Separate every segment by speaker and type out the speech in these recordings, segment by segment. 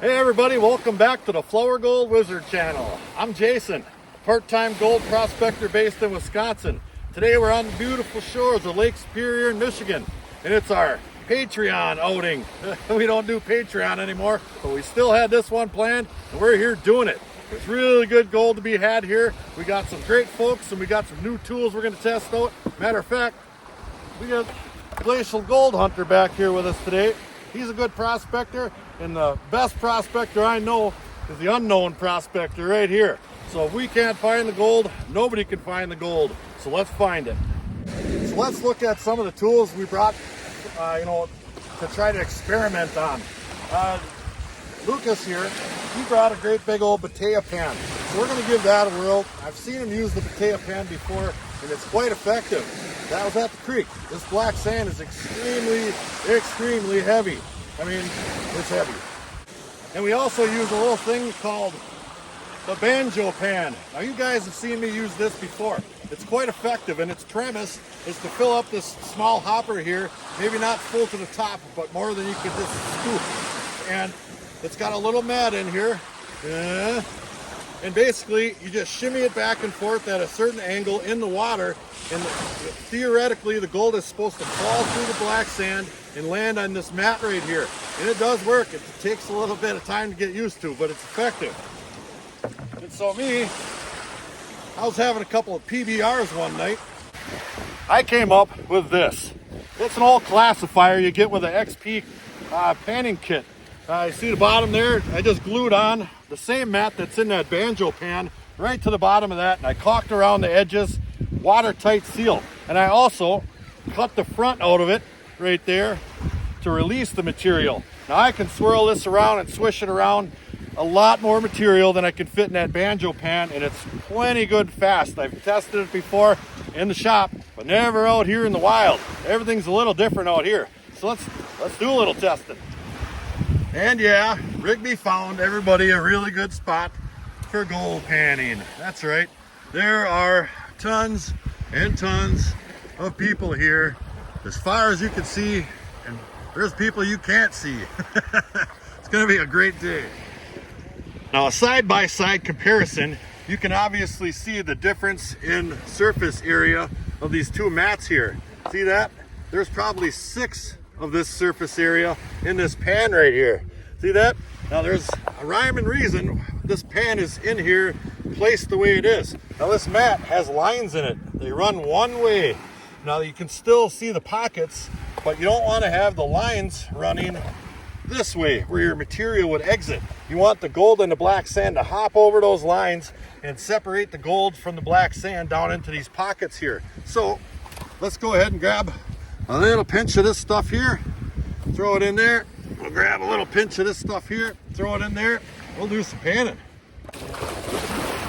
Speaker 1: Hey everybody, welcome back to the Flourgoldwizards channel. I'm Jason, part-time gold prospector based in Wisconsin. Today we're on the beautiful shores of Lake Superior in Michigan, and it's our Patreon outing. We don't do Patreon anymore, but we still had this one planned, and we're here doing it. There's really good gold to be had here. We got some great folks, and we got some new tools we're going to test out. Matter of fact, we got Glacial Gold Hunter back here with us today. He's a good prospector, and the best prospector I know is the unknown prospector right here. So if we can't find the gold, nobody can find the gold. So let's find it. So let's look at some of the tools we brought, to try to experiment on. Lucas here, he brought a great big old Botella pan. So we're going to give that a whirl. I've seen him use the Botella pan before, and it's quite effective. That was at the creek. This black sand is extremely heavy. I mean, it's heavy. And we also use a little thing called the banjo pan. Now you guys have seen me use this before. It's quite effective, and its premise is to fill up this small hopper here, maybe not full to the top, but more than you could just scoop. And it's got a little mat in here. And basically, you just shimmy it back and forth at a certain angle in the water, and theoretically, the gold is supposed to fall through the black sand and land on this mat right here. And it does work. It takes a little bit of time to get used to, but it's effective. And so I was having a couple of PBRs one night. I came up with this. It's an old classifier you get with an XP panning kit. You see the bottom there? I just glued on the same mat that's in that banjo pan right to the bottom of that, and I caulked around the edges, watertight seal. And I also cut the front out of it right there to release the material. Now I can swirl this around and swish it around. A lot more material than I can fit in that banjo pan, and it's plenty good fast. I've tested it before in the shop, but never out here in the wild. Everything's a little different out here. So let's do a little testing. And yeah, Rigby found everybody a really good spot for gold panning. That's right. There are tons and tons of people here, as far as you can see, and there's people you can't see. It's gonna be a great day. Now, a side-by-side comparison, you can obviously see the difference in surface area of these two mats here. See that? There's probably 6 of this surface area in this pan right here. See that? Now there's a rhyme and reason this pan is in here placed the way it is. Now this mat has lines in it. They run one way. Now you can still see the pockets, but you don't want to have the lines running this way where your material would exit. You want the gold and the black sand to hop over those lines and separate the gold from the black sand down into these pockets here. So let's go ahead and grab a little pinch of this stuff here, throw it in there. We'll grab a little pinch of this stuff here, throw it in there. We'll do some panning.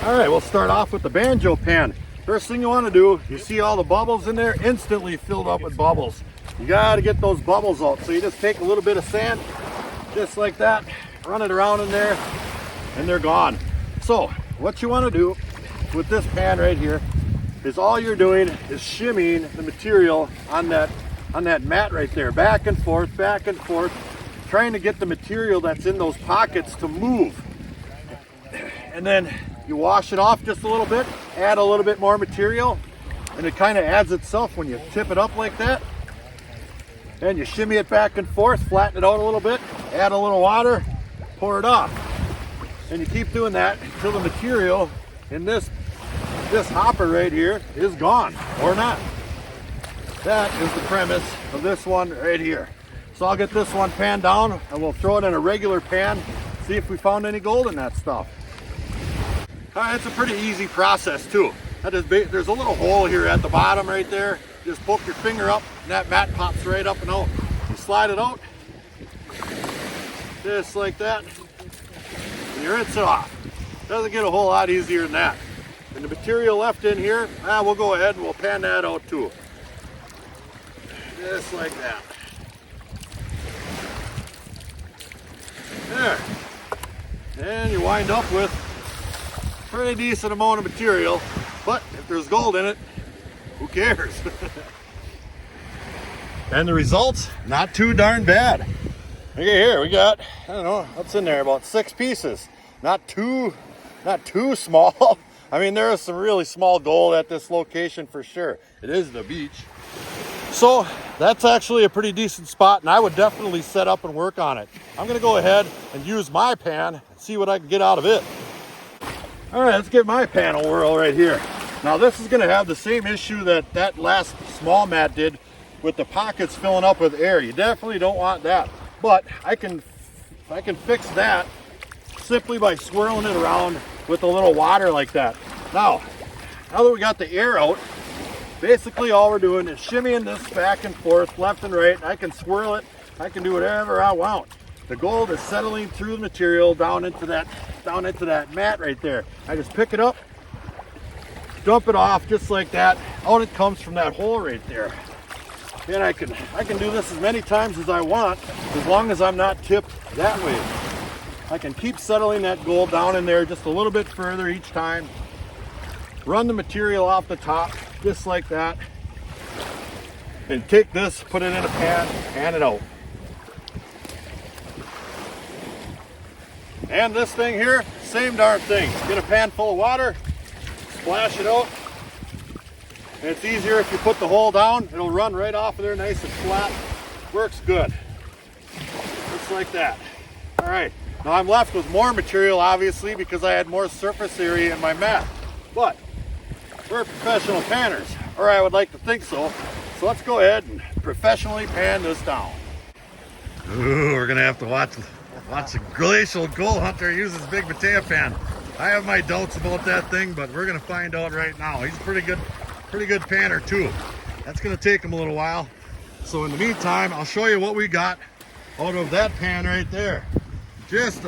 Speaker 1: All right, we'll start off with the banjo pan. First thing you want to do, you see all the bubbles in there, instantly filled up with bubbles. You got to get those bubbles out. So you just take a little bit of sand, just like that, run it around in there, and they're gone. So what you want to do with this pan right here is all you're doing is shimmying the material on that mat right there, back and forth, trying to get the material that's in those pockets to move. And then you wash it off just a little bit, add a little bit more material, and it kind of adds itself when you tip it up like that. And you shimmy it back and forth, flatten it out a little bit, add a little water, pour it off. And you keep doing that until the material in this hopper right here is gone or not. That is the premise of this one right here. So I'll get this one pan down and we'll throw it in a regular pan, see if we found any gold in that stuff. All right, it's a pretty easy process too. There's a little hole here at the bottom right there. Just poke your finger up and that mat pops right up and out. You slide it out, just like that, and you rinse it off. Doesn't get a whole lot easier than that. And the material left in here, we'll go ahead and we'll pan that out too. Just like that. There. And you wind up with a pretty decent amount of material, but if there's gold in it, who cares? And the results, not too darn bad. Okay, here we got, I don't know, what's in there, about 6 pieces. Not too small. I mean, there is some really small gold at this location for sure. It is the beach. So that's actually a pretty decent spot, and I would definitely set up and work on it. I'm gonna go ahead and use my pan and see what I can get out of it. All right, let's give my pan a whirl right here. Now this is gonna have the same issue that last small mat did with the pockets filling up with air. You definitely don't want that. But I can fix that simply by swirling it around with a little water like that. Now that we got the air out, basically all we're doing is shimmying this back and forth, left and right. I can swirl it, I can do whatever I want. The gold is settling through the material down into that mat right there. I just pick it up, dump it off just like that. Out it comes from that hole right there. And I can do this as many times as I want, as long as I'm not tipped that way. I can keep settling that gold down in there just a little bit further each time. Run the material off the top, just like that. And take this, put it in a pan, pan it out. And this thing here, same darn thing. Get a pan full of water, splash it out. And it's easier if you put the hole down. It'll run right off of there nice and flat. Works good. Just like that. All right, now I'm left with more material, obviously, because I had more surface area in my mat. But we're professional panners, or I would like to think so. So let's go ahead and professionally pan this down. Ooh, we're gonna have to watch the glacial gold hunter use his big potato pan. I have my doubts about that thing, but we're gonna find out right now. He's a pretty good panner too. That's gonna take him a little while. So in the meantime, I'll show you what we got out of that pan right there. Just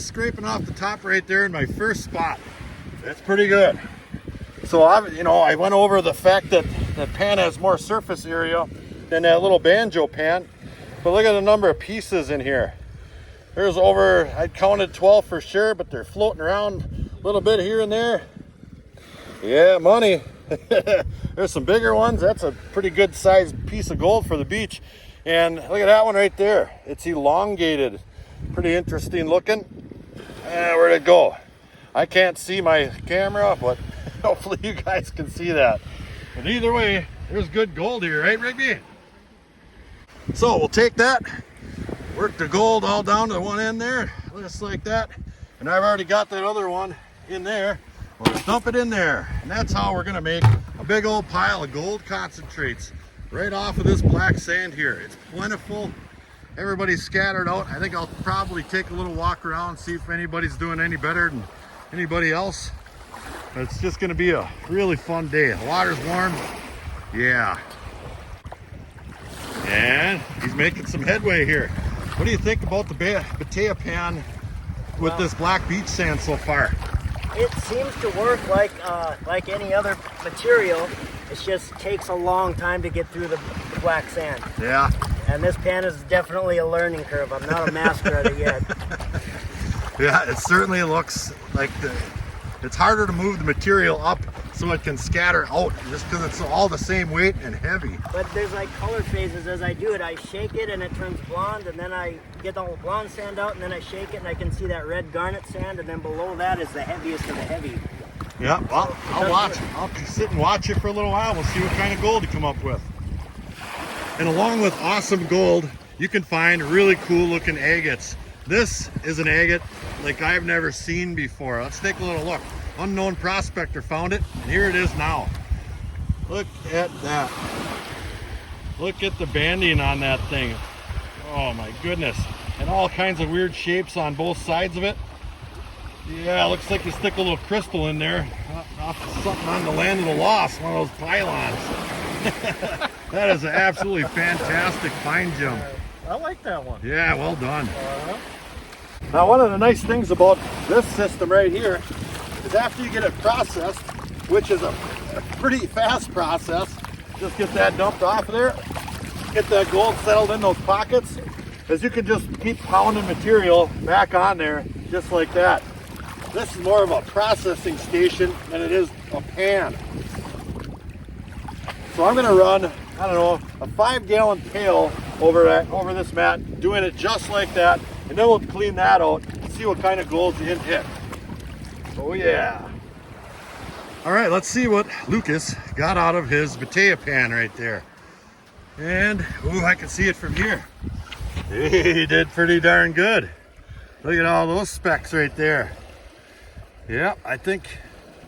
Speaker 1: scraping off the top right there in my first spot. That's pretty good. So I went over the fact that that pan has more surface area than that little banjo pan. But look at the number of pieces in here. There's over, I counted 12 for sure, but they're floating around a little bit here and there. Yeah, money. There's some bigger ones. That's a pretty good sized piece of gold for the beach. And look at that one right there. It's elongated. Pretty interesting looking. Where'd it go? I can't see my camera, but hopefully you guys can see that. But either way, there's good gold here, right, Rigby? So we'll take that, work the gold all down to the one end there, just like that. And I've already got that other one in there. We'll just dump it in there. And that's how we're gonna make a big old pile of gold concentrates right off of this black sand here. It's plentiful. Everybody's scattered out. I think I'll probably take a little walk around, see if anybody's doing any better than anybody else. But it's just gonna be a really fun day. The water's warm. Yeah. And he's making some headway here. What do you think about the potato pan with this black beach sand so far?
Speaker 2: It seems to work like any other material. It just takes a long time to get through the black sand.
Speaker 1: Yeah.
Speaker 2: And this pan is definitely a learning curve. I'm not a master at it yet.
Speaker 1: Yeah, it certainly looks like it's harder to move the material up so it can scatter out just because it's all the same weight and heavy.
Speaker 2: But there's like color phases as I do it. I shake it and it turns blonde, and then I get the blonde sand out, and then I shake it and I can see that red garnet sand, and then below that is the heaviest of the heavy.
Speaker 1: Yeah, well, I'll watch. I'll sit and watch it for a little while. We'll see what kind of gold you come up with. And along with awesome gold, you can find really cool looking agates. This is an agate like I've never seen before. Let's take a little look. Unknown prospector found it, and here it is now. Look at that. Look at the banding on that thing. Oh my goodness. And all kinds of weird shapes on both sides of it. Yeah, looks like you stick a little crystal in there. Off something on the Land of the Lost, one of those pylons. That is an absolutely fantastic find, Jim.
Speaker 3: I like that one.
Speaker 1: Yeah, well done. Now, one of the nice things about this system right here is after you get it processed, which is a pretty fast process, just get that dumped off of there, get that gold settled in those pockets, as you can just keep pounding material back on there just like that. This is more of a processing station than it is a pan. So I'm going to run, I don't know, a 5-gallon pail over this mat, doing it just like that, and then we'll clean that out, see what kind of gold you hit. Oh yeah. All right, let's see what Lucas got out of his Batea pan right there. And, ooh, I can see it from here. He did pretty darn good. Look at all those specks right there. Yeah, I think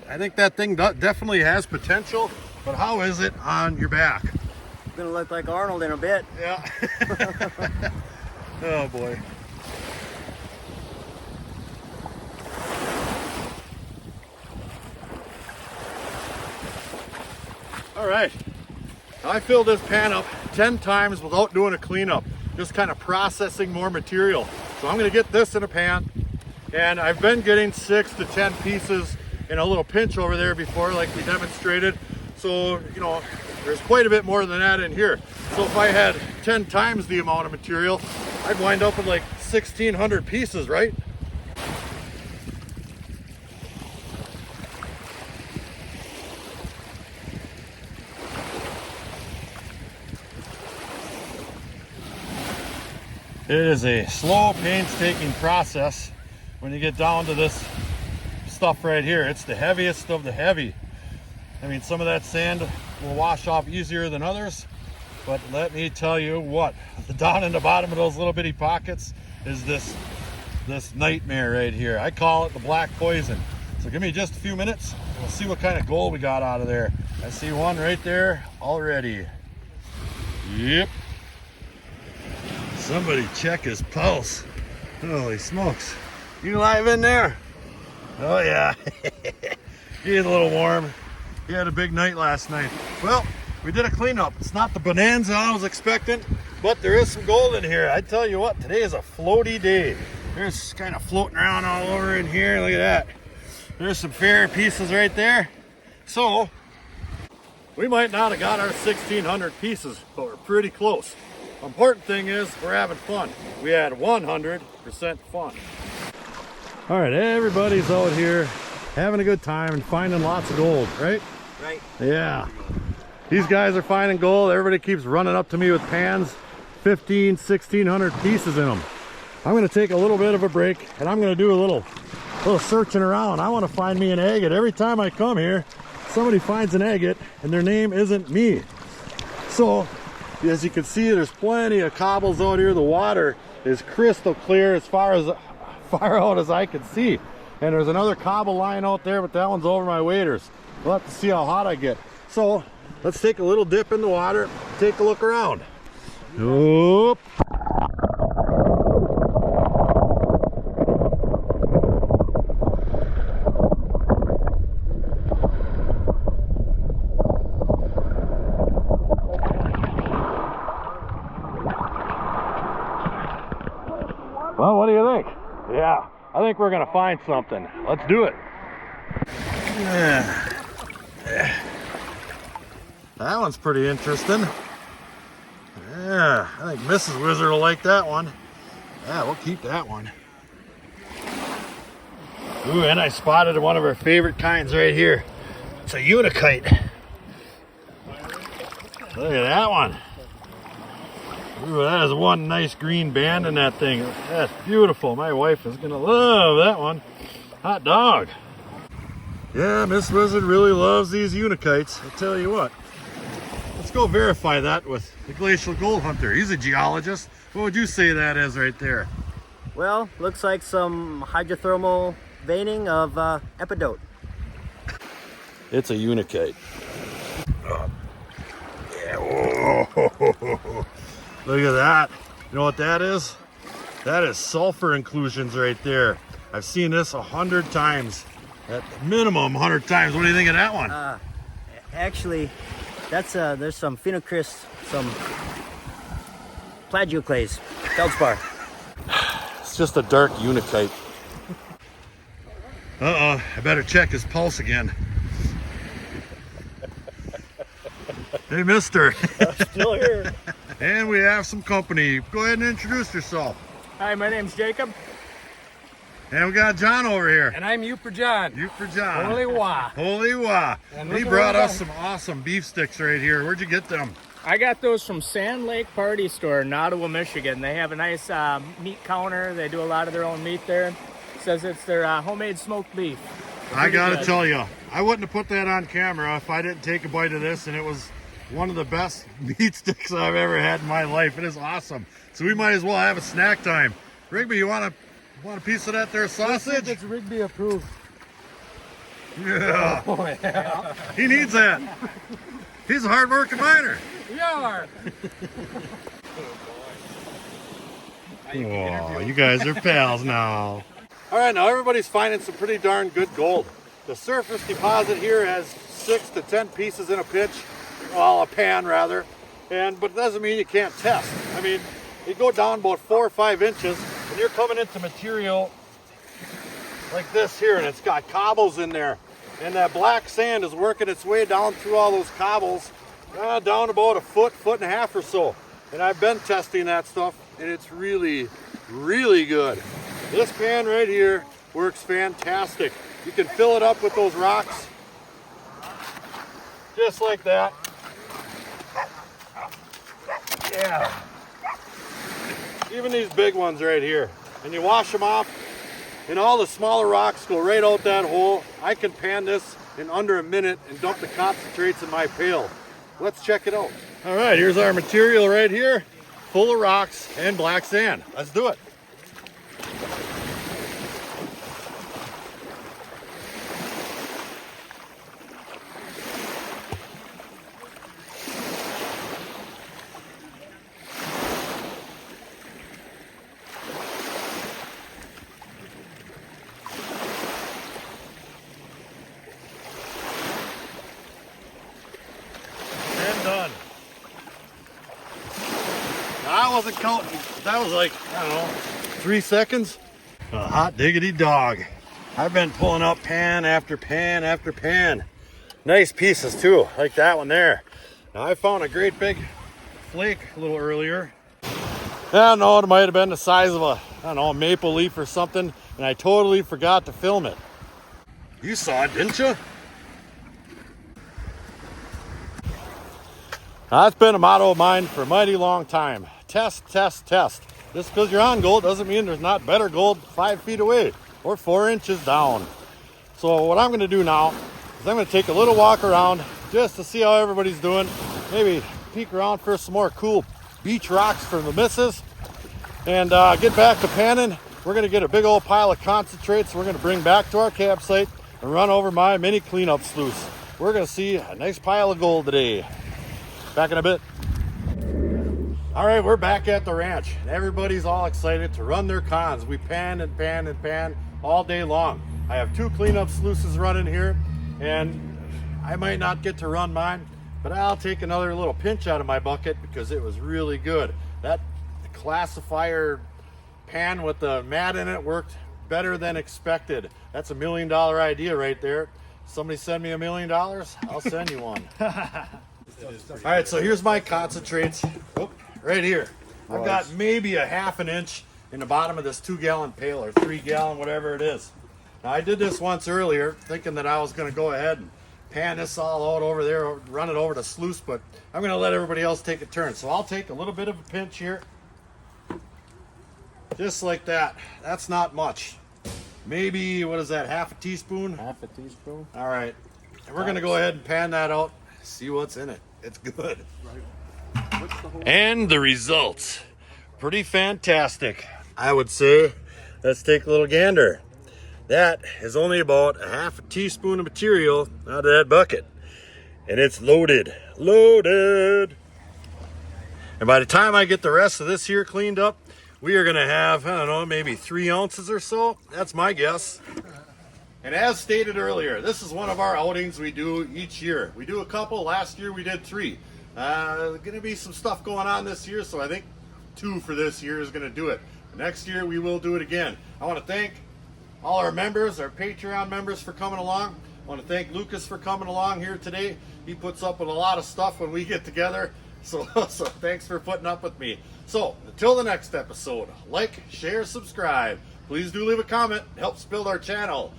Speaker 1: that thing definitely has potential, but how is it on your back?
Speaker 2: It's gonna look like Arnold in a bit.
Speaker 1: Yeah. Oh boy. All right, I filled this pan up 10 times without doing a cleanup, just kind of processing more material. So I'm gonna get this in a pan, and I've been getting 6 to 10 pieces in a little pinch over there before, like we demonstrated. So, you know, there's quite a bit more than that in here. So if I had 10 times the amount of material, I'd wind up with like 1,600 pieces, right? It is a slow, painstaking process when you get down to this stuff right here. It's the heaviest of the heavy. I mean, some of that sand will wash off easier than others, but let me tell you what, down in the bottom of those little bitty pockets is this nightmare right here. I call it the black poison. So give me just a few minutes and we'll see what kind of gold we got out of there. I see one right there already. Yep. Somebody check his pulse. Holy smokes. You live in there? Oh yeah. He's a little warm. He had a big night last night. Well, we did a cleanup. It's not the bonanza I was expecting, but there is some gold in here. I tell you what, today is a floaty day. There's kind of floating around all over in here. Look at that. There's some fair pieces right there. So, we might not have got our 1,600 pieces, but we're pretty close. Important thing is we're having fun. We had 100% fun. All right, everybody's out here having a good time and finding lots of gold, right?
Speaker 2: Right.
Speaker 1: Yeah. These guys are finding gold. Everybody keeps running up to me with pans, 1,500, 1,600 pieces in them. I'm gonna take a little bit of a break and I'm gonna do a little searching around. I wanna find me an agate. Every time I come here, somebody finds an agate and their name isn't me. So, as you can see, there's plenty of cobbles out here. The water is crystal clear as far out as I can see. And there's another cobble line out there, but that one's over my waders. We'll have to see how hot I get. So let's take a little dip in the water, take a look around. Oop. Well, what do you think? Yeah, I think we're gonna find something. Let's do it. Yeah. That one's pretty interesting. Yeah, I think Mrs. Wizard will like that one. Yeah, we'll keep that one. Ooh, and I spotted one of our favorite kinds right here. It's a unikite. Look at that one. Ooh, that is one nice green band in that thing. That's beautiful. My wife is gonna love that one. Hot dog. Yeah, Miss Wizard really loves these unikites. I tell you what. Let's go verify that with the Glacial Gold Hunter. He's a geologist. What would you say that is right there?
Speaker 2: Well, looks like some hydrothermal veining of epidote.
Speaker 1: It's a unikite. Oh. Yeah. Whoa. Look at that. You know what that is? That is sulfur inclusions right there. I've seen this 100 times. At minimum 100 times. What do you think of that one?
Speaker 2: Actually, that's there's some phenocryst, some plagioclase, feldspar.
Speaker 1: It's just a dark unikite. Uh-oh, I better check his pulse again. Hey, mister.
Speaker 3: I'm still here.
Speaker 1: And we have some company. Go ahead and introduce yourself.
Speaker 3: Hi, my name's Jacob.
Speaker 1: And we got John over here.
Speaker 3: And I'm you for John.
Speaker 1: You for John.
Speaker 3: Holy wah.
Speaker 1: Holy wah.
Speaker 3: And
Speaker 1: He
Speaker 3: look
Speaker 1: brought
Speaker 3: what I
Speaker 1: us some awesome beef sticks right here. Where'd you get them?
Speaker 3: I got those from Sand Lake Party Store in Ottawa, Michigan. They have a nice meat counter. They do a lot of their own meat there. It says it's their homemade smoked beef.
Speaker 1: I gotta tell you, I wouldn't have put that on camera if I didn't take a bite of this, and it was one of the best meat sticks I've ever had in my life. It is awesome. So we might as well have a snack time. Rigby, you want a piece of that there sausage?
Speaker 4: It's Rigby approved.
Speaker 1: Yeah.
Speaker 3: Oh, yeah.
Speaker 1: He needs that. He's a hard-working miner.
Speaker 3: We are.
Speaker 1: Oh, you guys are pals now. All right, now everybody's finding some pretty darn good gold. The surface deposit here has 6 to 10 pieces in a pinch, well, a pan rather, but it doesn't mean you can't test. I mean, you go down about 4 or 5 inches, and you're coming into material like this here, and it's got cobbles in there, and that black sand is working its way down through all those cobbles, down about a foot and a half or so. And I've been testing that stuff, and it's really, really good. This pan right here works fantastic. You can fill it up with those rocks, just like that. Yeah. Even these big ones right here. And you wash them off, and all the smaller rocks go right out that hole. I can pan this in under a minute and dump the concentrates in my pail. Let's check it out. All right, here's our material right here, full of rocks and black sand. Let's do it. Done. I wasn't counting. That was like, I don't know, 3 seconds. A hot diggity dog. I've been pulling up pan after pan after pan. Nice pieces too, like that one there. Now I found a great big flake a little earlier. Yeah, no, it might have been the size of a, I don't know, a maple leaf or something, and I totally forgot to film it. You saw it, didn't you? Now, that's been a motto of mine for a mighty long time. Test, test, test. Just because you're on gold doesn't mean there's not better gold 5 feet away or 4 inches down. So what I'm going to do now is I'm going to take a little walk around just to see how everybody's doing. Maybe peek around for some more cool beach rocks for the missus. And get back to panning. We're going to get a big old pile of concentrates we're going to bring back to our campsite and run over my mini cleanup sluice. We're going to see a nice pile of gold today. Back in a bit. All right, we're back at the ranch, and everybody's all excited to run their cons. We pan and pan and pan all day long. I have 2 cleanup sluices running here, and I might not get to run mine, but I'll take another little pinch out of my bucket because it was really good. That classifier pan with the mat in it worked better than expected. That's $1 million idea right there. Somebody send me $1 million, I'll send you one. All right, so here's my concentrates. Oh, right here. I've got maybe a ½ an inch in the bottom of this 2-gallon pail or 3-gallon, whatever it is. Now, I did this once earlier thinking that I was going to go ahead and pan this all out over there, run it over to sluice, but I'm going to let everybody else take a turn. So I'll take a little bit of a pinch here. Just like that. That's not much. Maybe, what is that, ½ a teaspoon?
Speaker 4: ½ a teaspoon.
Speaker 1: All right. And we're going to go ahead and pan that out. See what's in it. It's good. And the results. Pretty fantastic, I would say. Let's take a little gander. That is only about a ½ a teaspoon of material out of that bucket. And it's loaded. Loaded. And by the time I get the rest of this here cleaned up, we are going to have, I don't know, maybe 3 ounces or so. That's my guess. And as stated earlier, this is one of our outings we do each year. We do a couple. Last year we did 3. Going to be some stuff going on this year, so I think 2 for this year is going to do it. Next year we will do it again. I want to thank all our members, our Patreon members, for coming along. I want to thank Lucas for coming along here today. He puts up with a lot of stuff when we get together, so thanks for putting up with me. So until the next episode, like, share, subscribe. Please do leave a comment. It helps build our channel.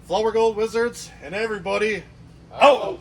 Speaker 1: Flourgoldwizards and everybody out.